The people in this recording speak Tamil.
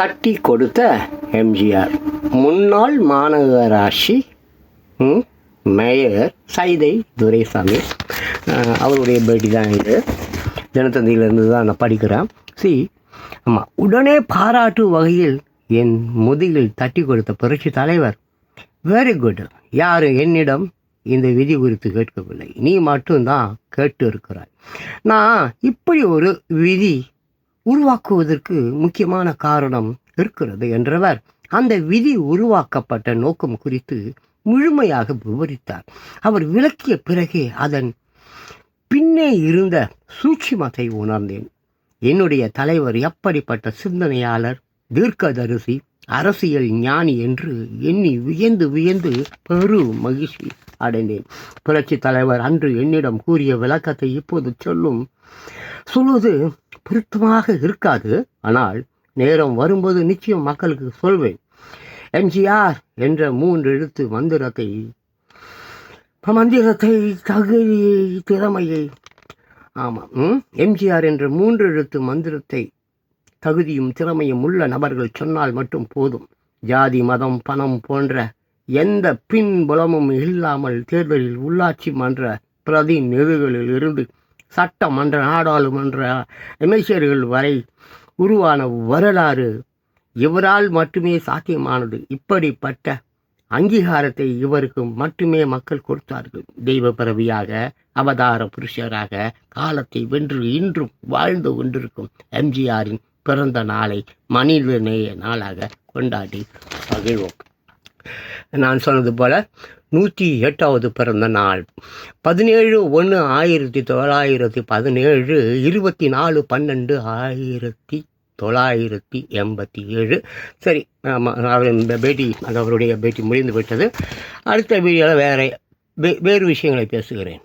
தட்டி கொடுத்த எம்ஜிஆர். முன்னாள் மாநகராட்சி மேயர் சைதை துரைசாமி அவருடைய பேட்டி தான் இது. தினத்தந்தியிலிருந்து தான் நான் படிக்கிறேன். ஆமாம், உடனே பாராட்டு வகையில் என் முதுகில் தட்டி கொடுத்த புரட்சி தலைவர். Very good. யார் என்னிடம் இந்த விதி குறித்து கேட்கவில்லை, நீ மட்டும்தான் கேட்டு இருக்கிறாய். நான் இப்படி ஒரு விதி உருவாக்குவதற்கு முக்கியமான காரணம் இருக்கிறது என்றவர் அந்த விதி உருவாக்கப்பட்ட நோக்கம் குறித்து முழுமையாக விவரித்தார். அவர் விளக்கிய பிறகே அதன் பின்னே இருந்த சூட்சுமத்தை உணர்ந்தேன். என்னுடைய தலைவர் எப்படிப்பட்ட சிந்தனையாளர், தீர்க்கதரிசி, அரசியல் ஞானி என்று எண்ணி வியந்து வியந்து பெரு மகிழ்ச்சி அடைந்தேன். புரட்சி தலைவர் அன்று என்னிடம் கூறிய விளக்கத்தை இப்போது சொல்வது பொருத்தமாக இருக்காது. ஆனால் நேரம் வரும்போது நிச்சயம் மக்களுக்கு சொல்வேன். எம்ஜிஆர் என்ற 3 எழுத்து மந்திரத்தை தகுதியை, திறமையை, எம்ஜிஆர் என்ற 3 எழுத்து மந்திரத்தை தகுதியும் திறமையும் உள்ள நபர்கள் சொன்னால் மட்டும் போதும். ஜாதி, மதம், பணம் போன்ற எந்த பின்புலமும் இல்லாமல் தேர்தலில் உள்ளாட்சி மன்ற பிரதிநிதிகளில் இருந்து சட்டமன்ற, நாடாளுமன்ற அமைச்சர்கள் வரை உருவான வரலாறு இவரால் மட்டுமே சாத்தியமானது. இப்படிப்பட்ட அங்கீகாரத்தை இவருக்கு மட்டுமே மக்கள் கொடுத்தார்கள். தெய்வ பிறவியாக, அவதார புருஷராக காலத்தை வென்று இன்றும் வாழ்ந்து கொண்டிருக்கும் எம்ஜிஆரின் பிறந்த நாளை மனிதநேய நாளாக கொண்டாடி மகிழ்வோம். நான் சொன்னது போல 108வது பிறந்த நாள் 17/1/1917, 24/12/1987. சரி, அவருடைய பேட்டி முடிந்து விட்டது. அடுத்த வீடியோவில் வேறு விஷயங்களை பேசுகிறேன்.